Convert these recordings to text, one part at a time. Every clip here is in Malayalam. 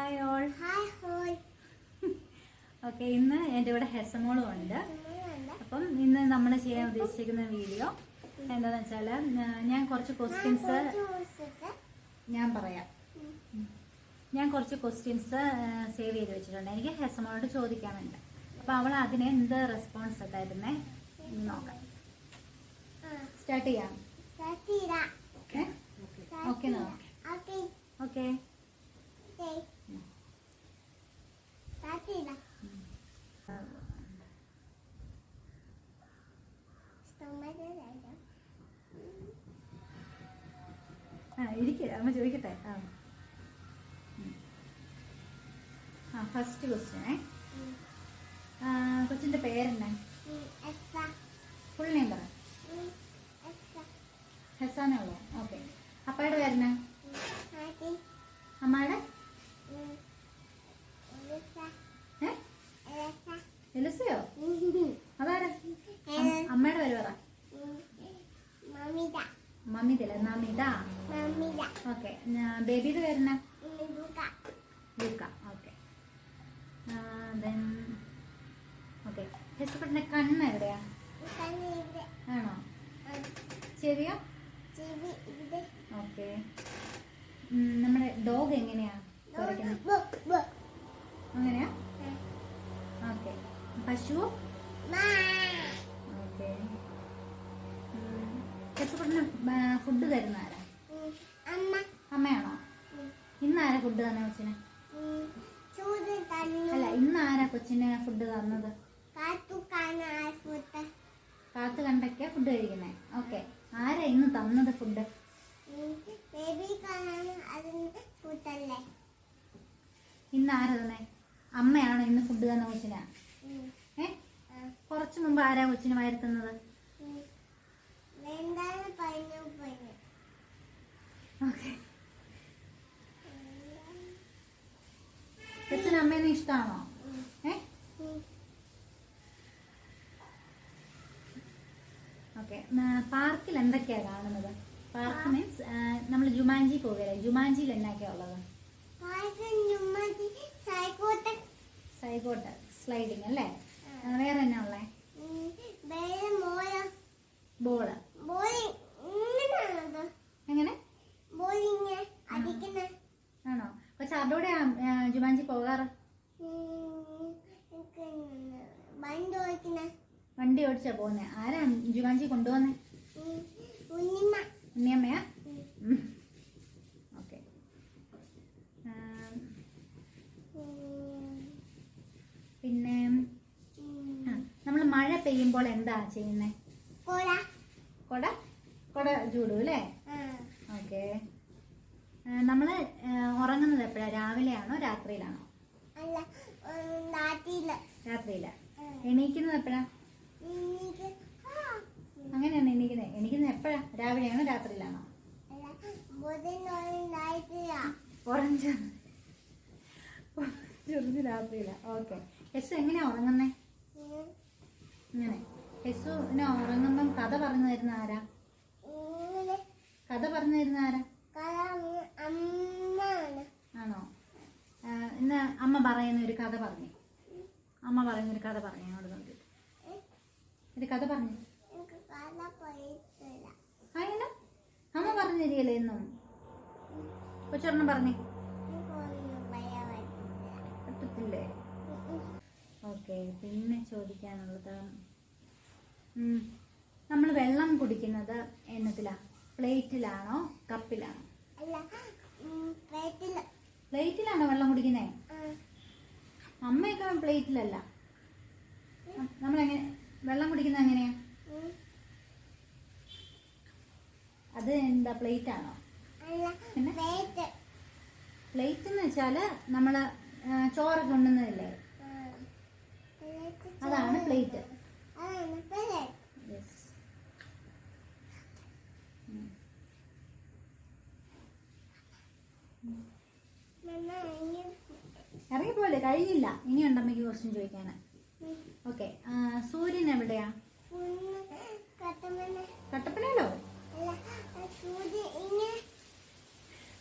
Hi all. ഓക്കെ, ഇന്ന് എൻ്റെ ഇവിടെ ഹെസമോളും ഉണ്ട്. അപ്പം ഇന്ന് നമ്മൾ ചെയ്യാൻ ഉദ്ദേശിക്കുന്ന വീഡിയോ എന്താണെന്ന് വെച്ചാൽ ഞാൻ കുറച്ച് ക്വസ്റ്റ്യൻസ് സേവ് ചെയ്ത് വെച്ചിട്ടുണ്ട്. എനിക്ക് ഹെസമോളോട് ചോദിക്കാനുണ്ട്. അപ്പം അവൾ അതിന് എന്ത് റെസ്പോൺസ് തരുന്നേ നോക്കാം. സ്റ്റാർട്ട് ചെയ്യാം. Okay okay okay. ഇരിക്കുക, അമ്മ ചോദിക്കട്ടെ. ഫസ്റ്റ് ക്വസ്റ്റ്യൻ, കൊച്ചിന്റെ പേരെന്നാ? ഫുൾ നെയിം പറ. ഹെസാനേ ഉള്ളൂ. ഓക്കെ. അപ്പയുടെ പേരെന്നാ? അമ്മയുടെ എലിസയോ? അതാരാ? അമ്മയുടെ പേര് പറ. മമ്മിതല്ലേ? നമിത. ഓക്കെ. ബേബിയുടെ പേരെന്നാ? ലൂക്ക. ഓക്കെ. ഓക്കെ. ഹെസപ്പട്ടിന്റെ കണ്ണ് എവിടെയാ? ആണോ? ചെവിയോ? ഓക്കെ. നമ്മുടെ ഡോഗ് എങ്ങനെയാ കുറയ്ക്കുന്നത്? അങ്ങനെയാ? ഓക്കെ. പശു? ഓക്കെ. ഹെസപ്പട്ടിന് ഫുഡ് തരുന്ന ആരാ? അമ്മയാണോ? ഇന്നാരാ ഫുഡ് തന്നെ കൊച്ചിന്? അല്ല, ഇന്നാരാ കൊച്ചിന് ഫുഡ് തന്നത്? കാത്തു കണ്ടൊക്കെയാ ഫുഡ് കഴിക്കുന്നേ. ഓക്കെ. ആരാ ഇന്ന് തന്നത് ഫുഡ്? ഇന്ന് ആരാ തന്നെ? അമ്മയാണോ ഇന്ന് ഫുഡ് തന്ന കൊച്ചിന്? കുറച്ചു മുമ്പ് ആരാ കൊച്ചിന് വരുത്തുന്നത്? ഓക്കെ. കൊച്ചിന് അമ്മേനെ ഇഷ്ടമാണോ? ഓക്കെ. പാർക്കിൽ എന്തൊക്കെയാ കാണുന്നത്? പാർക്ക് മീൻസ് നമ്മൾ ജുമാൻജി പോകല്ലേ? ജുമാൻജിയിൽ എന്നൊക്കെയാ ഉള്ളത്? സൈക്കോട്ട് സ്ലൈഡിങ് അല്ലേ? വേറെ എന്നാ ഉള്ളേ? ബോള്. എങ്ങനെ? ആണോ? കൊച്ചു ആരുടെ ജുമാൻജി പോകാറ്? വണ്ടി ഓടിച്ചാ പോകുന്നേ? ആരാ ജുമാൻജി കൊണ്ടുപോകുന്നേ? ഉണ്ണിയമ്മയാ? ഓക്കെ. പിന്നെ നമ്മൾ മഴ പെയ്യുമ്പോൾ എന്താ ചെയ്യുന്നേ? കൊട ചൂടും അല്ലേ? ഓക്കെ. നമ്മള് ഉറങ്ങുന്നത് എപ്പോഴാ? രാവിലെയാണോ രാത്രിയിലാണോ? രാത്രിയില. എണീക്കുന്നത് എപ്പോഴാ? അങ്ങനെയാണ് എണീക്കുന്നത്. എണീക്കുന്നത് എപ്പോഴാ? രാവിലെയാണോ രാത്രിയിലാണോ? ഓറഞ്ച് രാത്രിയില. ഓക്കെ. ഹെസു എങ്ങനെയാ ഉറങ്ങുന്നേ? ഇങ്ങനെ. ഹെസുവിനെ ഉറങ്ങുമ്പം കഥ പറഞ്ഞു തരുന്ന ആരാ? ആണോ? ഇന്ന് അമ്മ പറയുന്ന ഒരു കഥ പറഞ്ഞു. എന്നോട് നോക്കിയിട്ട് ഒരു കഥ പറഞ്ഞു. അങ്ങനെ അമ്മ പറഞ്ഞു തരികയല്ലേ എന്നും? കൊച്ചൊരെണ്ണം പറഞ്ഞേ. പറ്റത്തില്ലേ? ഓക്കെ. പിന്നെ ചോദിക്കാനുള്ളത്, നമ്മൾ വെള്ളം കുടിക്കുന്നത് എന്നതിലാ? പ്ലേറ്റിലാണോ കപ്പിലാണോ? പ്ലേറ്റിലാണോ വെള്ളം കുടിക്കുന്നേ? അമ്മയൊക്കെ പ്ലേറ്റിലല്ല. നമ്മളെങ്ങനെ വെള്ളം കുടിക്കുന്നത്? എങ്ങനെയാ? അത് എന്താ, പ്ലേറ്റ് ആണോ? പ്ലേറ്റ് എന്ന് വെച്ചാല് നമ്മള് ചോറൊക്കെ ഉണ്ണുന്നതല്ലേ? അതാണ് പ്ലേറ്റ്. യെസ്. ഇറങ്ങിപ്പോലെ കഴിഞ്ഞില്ല. ഇനിയുണ്ട് അമ്മയ്ക്ക് ക്വസ്റ്റ്യൻ ചോദിക്കാന്. ഓക്കെ. സൂര്യൻ എവിടെയാ? കട്ടപ്പനയിലോ?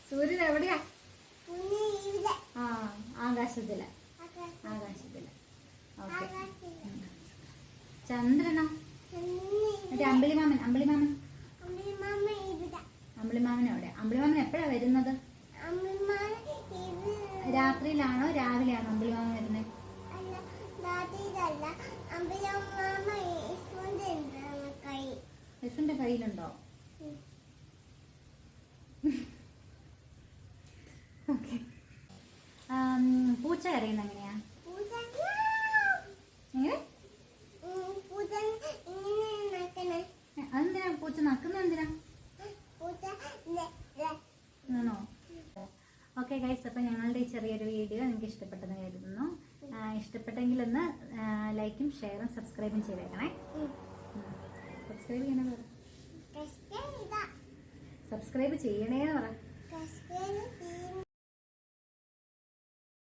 സൂര്യൻ എവിടെയാ? ആ ആകാശത്തില്. ആകാശത്തില്. ഓക്കെ. ചന്ദ്രനോ? അമ്പിളിമാമൻ. അമ്പിളിമാമൻ എവിടെ? അമ്പിളിമാമൻ എപ്പോഴാ വരുന്നത്? രാത്രിയിലാണോ രാവിലെയാണോ അമ്പിളിമാമൻ വരുന്നത്? യേശുവിന്റെ കയ്യിലുണ്ടോ? ഓക്കെ. പൂച്ച കരയുന്ന എങ്ങനെയാ? എങ്ങനെ? അതെന്തിനാ പൂച്ച നക്കുന്നത്? എന്തിനാ? ആണോ? ഓക്കെ ഗൈസ്, അപ്പോൾ ഞങ്ങളുടെ ഈ ചെറിയൊരു വീഡിയോ നിങ്ങൾക്ക് ഇഷ്ടപ്പെട്ടെന്ന് കരുതുന്നു. ഇഷ്ടപ്പെട്ടെങ്കിൽ ഒന്ന് ലൈക്കും ഷെയറും സബ്സ്ക്രൈബും ചെയ്തേക്കണേ. സബ്സ്ക്രൈബ് ചെയ്യണേ പറ. സബ്സ്ക്രൈബ് ചെയ്യണേന്ന് പറ.